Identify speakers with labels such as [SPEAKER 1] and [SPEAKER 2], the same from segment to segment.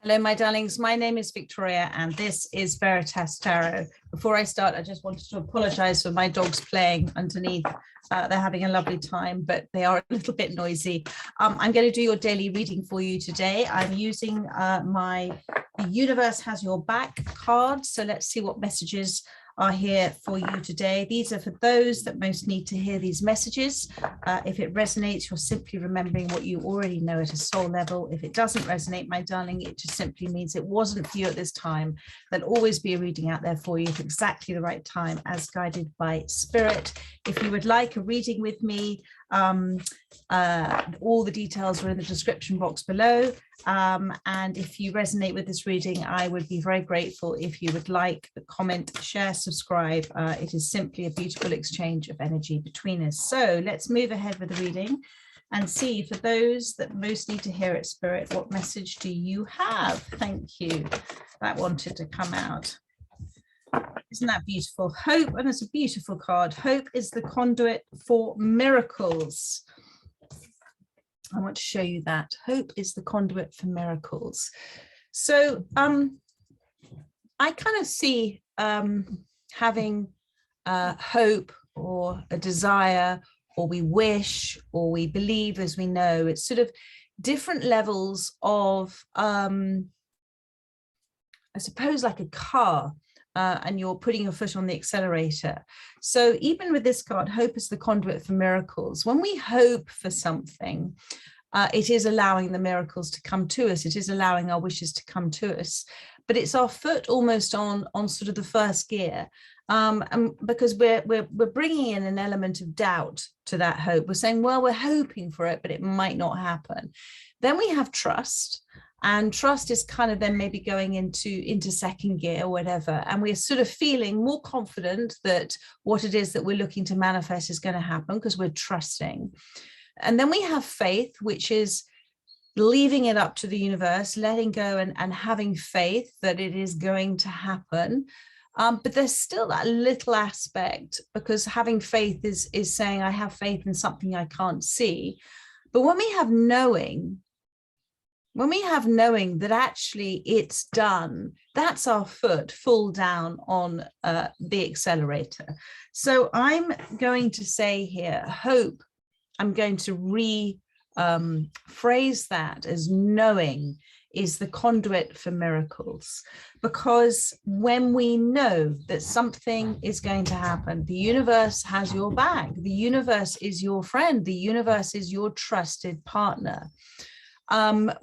[SPEAKER 1] Hello, my darlings. My name is Victoria, and this is Veritas Tarot. Before I start, I just wanted to apologize for my dogs playing underneath. They're having a lovely time, but they are a little bit noisy. I'm going to do your daily reading for you today. I'm using my The Universe Has Your Back card. So let's see what messages are here for you today. These are for those that most need to hear these messages. If it resonates, you're simply remembering what you already know at a soul level. If it doesn't resonate, my darling, it just simply means it wasn't for you at this time. There'll always be a reading out there for you at exactly the right time, as guided by spirit. If you would like a reading with me, all the details are in the description box below. And if you resonate with this reading, I would be very grateful if you would like, comment, share, subscribe. It is simply a beautiful exchange of energy between us. So let's move ahead with the reading and see, for those that most need to hear it, Spirit, what message do you have? Thank you. That wanted to come out. Isn't that beautiful? Hope, and it's a beautiful card. Hope is the conduit for miracles. I want to show you that. Hope is the conduit for miracles. So I kind of see having hope or a desire, or we wish, or we believe as we know. It's sort of different levels of, I suppose, like a car. And you're putting your foot on the accelerator. So even with this card, hope is the conduit for miracles. When we hope for something, it is allowing the miracles to come to us. It is allowing our wishes to come to us. But it's our foot almost on sort of the first gear. And because we're bringing in an element of doubt to that hope. We're saying, well, we're hoping for it, but it might not happen. Then we have trust. And trust is kind of then maybe going into second gear or whatever. And we're sort of feeling more confident that what it is that we're looking to manifest is going to happen because we're trusting. And then we have faith, which is leaving it up to the universe, letting go and having faith that it is going to happen. But there's still that little aspect, because having faith is saying, I have faith in something I can't see. But when we have knowing that actually it's done, that's our foot full down on the accelerator. So I'm going to say here, hope, I'm going to rephrase that as knowing is the conduit for miracles. Because when we know that something is going to happen, the universe has your back, the universe is your friend, the universe is your trusted partner.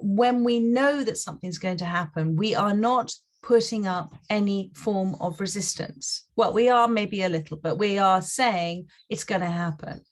[SPEAKER 1] When we know that something's going to happen, we are not putting up any form of resistance. Well, we are maybe a little, but we are saying it's going to happen.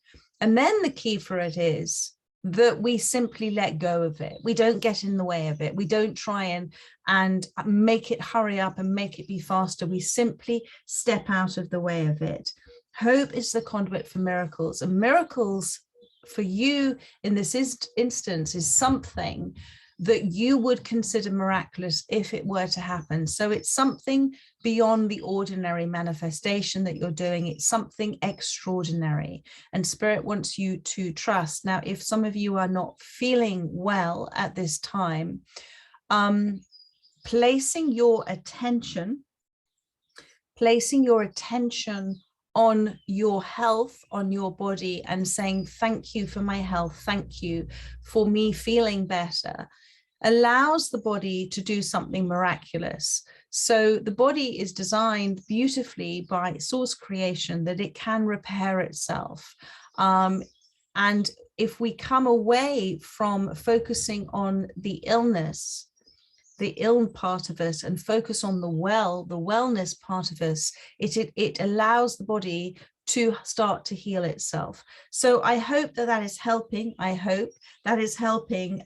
[SPEAKER 1] And then the key for it is that we simply let go of it. We don't get in the way of it. We don't try and make it hurry up and make it be faster. We simply step out of the way of it. Hope is the conduit for miracles, and miracles for you in this instance is something that you would consider miraculous if it were to happen. So it's something beyond the ordinary manifestation that you're doing. It's something extraordinary, and Spirit wants you to trust. Now, if some of you are not feeling well at this time, placing your attention on your health, on your body, and saying, thank you for my health, thank you for me feeling better, allows the body to do something miraculous. So the body is designed beautifully by source creation that it can repair itself. And if we come away from focusing on the illness, the ill part of us, and focus on the wellness part of us, it allows the body to start to heal itself. So I hope that is helping. I hope that is helping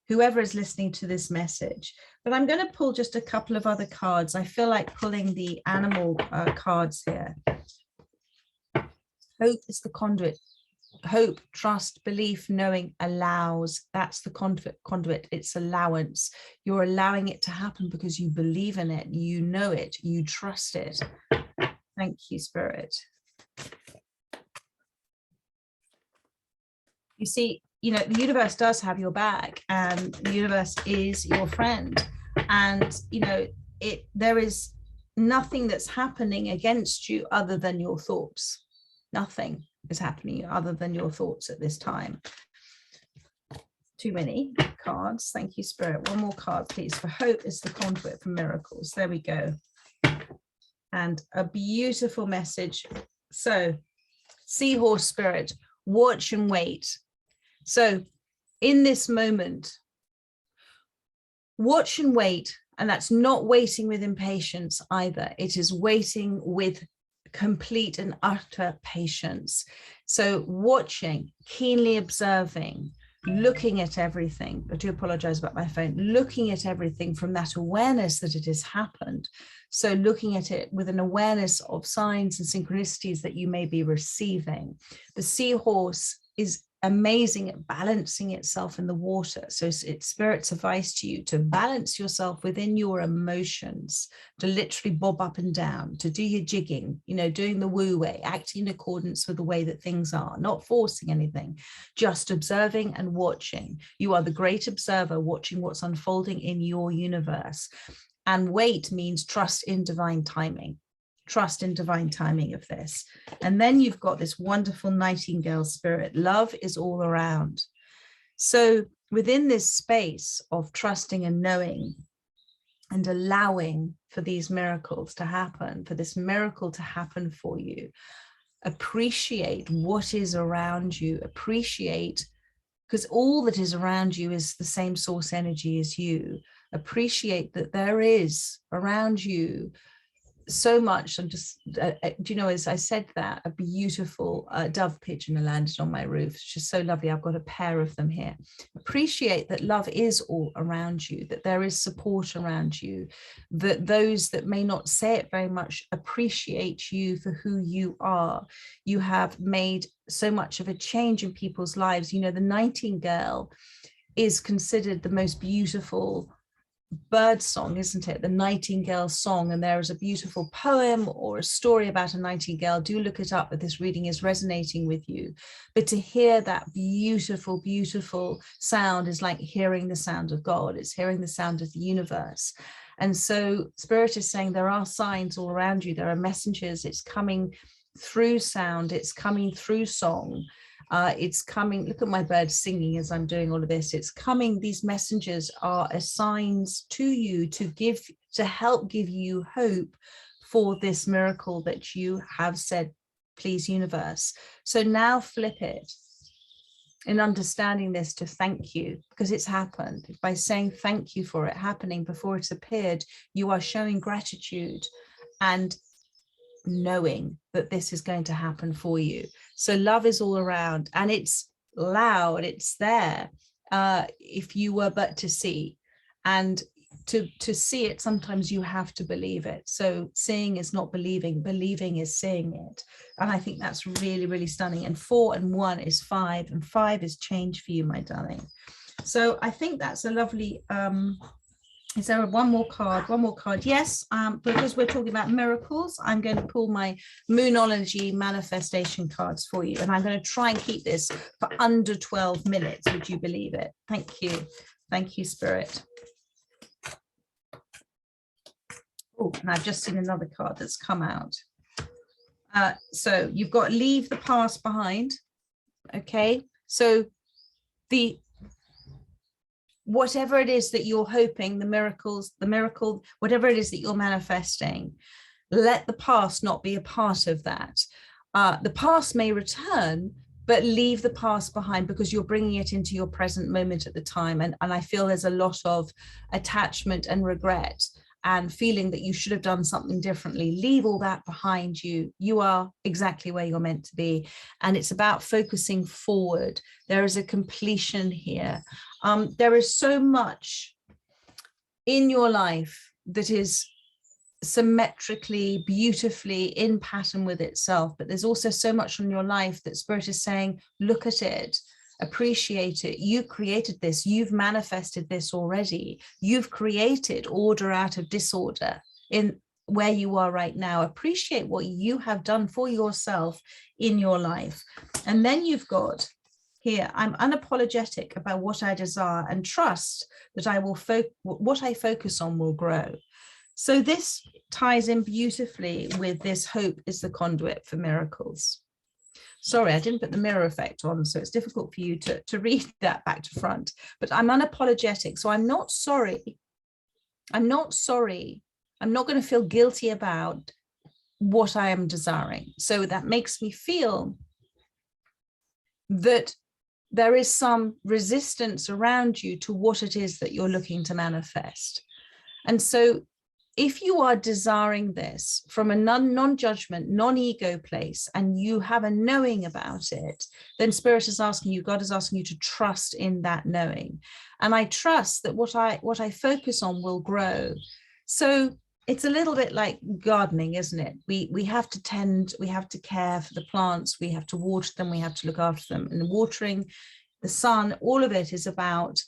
[SPEAKER 1] whoever is listening to this message. But I'm going to pull just a couple of other cards. I feel like pulling the animal cards here. Hope is the conduit. Hope, trust, belief, knowing, allows. That's the conduit. It's allowance. You're allowing it to happen because you believe in it, you know it, you trust it. Thank you, Spirit. You see, you know, the universe does have your back, and the universe is your friend. And, you know, there is nothing that's happening against you other than your thoughts. Nothing is happening other than your thoughts at this time. Too many cards. Thank you, Spirit. One more card, please. For hope is the conduit for miracles. There we go. And a beautiful message. So, seahorse spirit, watch and wait. So, in this moment, watch and wait. And that's not waiting with impatience either. It is waiting with complete and utter patience. So, watching, keenly observing, looking at everything. I do apologize about my phone. Looking at everything from that awareness that it has happened. So looking at it with an awareness of signs and synchronicities that you may be receiving. The seahorse is amazing at balancing itself in the water. So it's Spirit's advice to you to balance yourself within your emotions, to literally bob up and down, to do your jigging, you know, doing the woo way, acting in accordance with the way that things are, not forcing anything, just observing and watching. You are the great observer watching what's unfolding in your universe. And wait means trust in divine timing. Trust in divine timing of this. And then you've got this wonderful nightingale spirit. Love is all around. So within this space of trusting and knowing and allowing for these miracles to happen, for this miracle to happen for you, appreciate what is around you. Appreciate, because all that is around you is the same source energy as you. Appreciate that there is around you so much. I'm just, do you know, as I said that, a beautiful dove pigeon landed on my roof. It's just so lovely. I've got a pair of them here. Appreciate that love is all around you, that there is support around you, that those that may not say it very much appreciate you for who you are. You have made so much of a change in people's lives. You know, the nightingale is considered the most beautiful bird song, isn't it? The nightingale song. And there is a beautiful poem or a story about a nightingale. Do look it up if this reading is resonating with you. But to hear that beautiful, beautiful sound is like hearing the sound of God. It's hearing the sound of the universe. And so Spirit is saying there are signs all around you. There are messengers. It's coming through sound. It's coming through song. It's coming. Look at my bird singing as I'm doing all of this. It's coming. These messengers are signs to you to help give you hope for this miracle that you have said, please, universe. So now flip it in understanding this to thank you, because it's happened. By saying thank you for it happening before it appeared, you are showing gratitude and knowing that this is going to happen for you. So love is all around, and it's loud, it's there, if you were but to see. And to see it, sometimes you have to believe it. So seeing is not believing, believing is seeing it. And I think that's really, really stunning. And 4 and 1 is 5, and 5 is change for you, my darling. So I think that's a lovely is there one more card? One more card. Yes, because we're talking about miracles, I'm going to pull my Moonology manifestation cards for you. And I'm going to try and keep this for under 12 minutes. Would you believe it? Thank you. Thank you, Spirit. Oh, and I've just seen another card that's come out. So you've got leave the past behind. Okay. So whatever it is that you're hoping, the miracle, whatever it is that you're manifesting, let the past not be a part of that. The past may return, but leave the past behind, because you're bringing it into your present moment at the time. And I feel there's a lot of attachment and regret and feeling that you should have done something differently. Leave all that behind you. You are exactly where you're meant to be. And it's about focusing forward. There is a completion here. There is so much in your life that is symmetrically, beautifully in pattern with itself, but there's also so much in your life that Spirit is saying, look at it, appreciate it. You created this, you've manifested this already. You've created order out of disorder in where you are right now. Appreciate what you have done for yourself in your life. And then you've got here, I'm unapologetic about what I desire and trust that I will what I focus on will grow. So this ties in beautifully with this hope is the conduit for miracles. Sorry, I didn't put the mirror effect on, so it's difficult for you to read that back to front, but I'm unapologetic. So I'm not sorry. I'm not sorry. I'm not going to feel guilty about what I am desiring. So that makes me feel that there is some resistance around you to what it is that you're looking to manifest. And so if you are desiring this from a non-judgment, non-ego place, and you have a knowing about it, then Spirit is asking you, God is asking you to trust in that knowing. And I trust that what I focus on will grow. So it's a little bit like gardening, isn't it? We have to tend, we have to care for the plants, we have to water them, we have to look after them. And the watering, the sun, all of it is about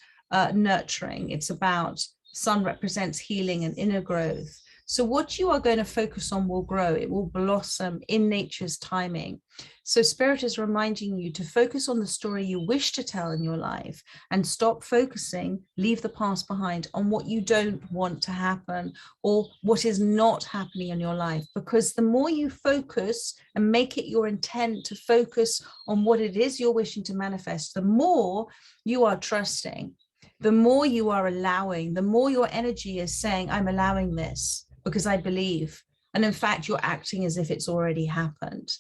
[SPEAKER 1] nurturing. It's about, sun represents healing and inner growth. So what you are going to focus on will grow. It will blossom in nature's timing. So Spirit is reminding you to focus on the story you wish to tell in your life and stop focusing, leave the past behind, on what you don't want to happen or what is not happening in your life. Because the more you focus and make it your intent to focus on what it is you're wishing to manifest, the more you are trusting, the more you are allowing, the more your energy is saying, I'm allowing this because I believe. And in fact, you're acting as if it's already happened,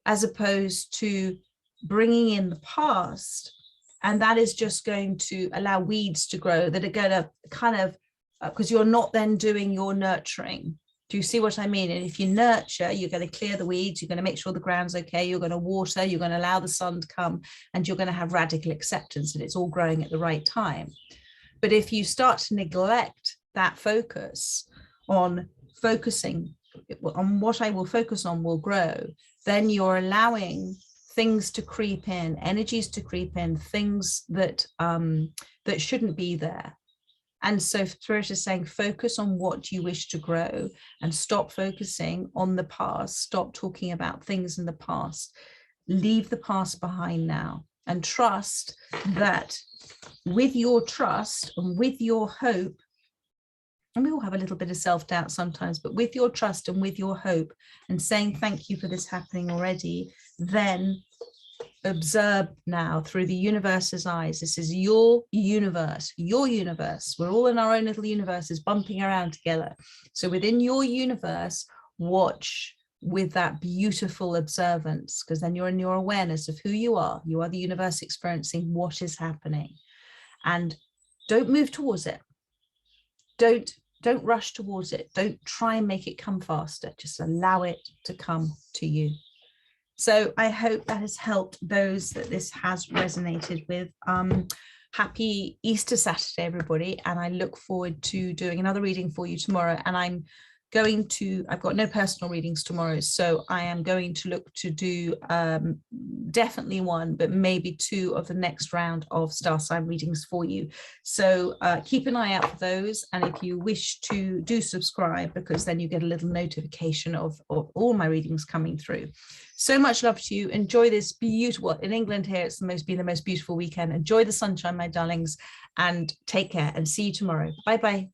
[SPEAKER 1] as opposed to bringing in the past. And that is just going to allow weeds to grow that are going to kind of, because you're not then doing your nurturing. Do you see what I mean? And if you nurture, you're going to clear the weeds, you're going to make sure the ground's okay, you're going to water, you're going to allow the sun to come, and you're going to have radical acceptance that it's all growing at the right time. But if you start to neglect that focus on focusing on what I will focus on will grow, then you're allowing things to creep in, energies to creep in, things that that shouldn't be there. And so Spirit is saying, focus on what you wish to grow and stop focusing on the past. Stop talking about things in the past. Leave the past behind now and trust that with your trust and with your hope, and we all have a little bit of self-doubt sometimes, but with your trust and with your hope and saying, thank you for this happening already, then observe now through the universe's eyes. This is your universe, your universe. We're all in our own little universes bumping around together. So within your universe, watch with that beautiful observance, because then you're in your awareness of who you are. You are the universe experiencing what is happening. And don't move towards it. Don't rush towards it. Don't try and make it come faster. Just allow it to come to you. So I hope that has helped those that this has resonated with. Happy Easter Saturday, everybody. And I look forward to doing another reading for you tomorrow. And I've got no personal readings tomorrow, so I am going to look to do definitely one, but maybe two of the next round of star sign readings for you. So keep an eye out for those. And if you wish to do subscribe, because then you get a little notification of all my readings coming through. So much love to you. Enjoy this beautiful, in England here, it's been the most beautiful weekend. Enjoy the sunshine, my darlings, and take care and see you tomorrow. Bye-bye.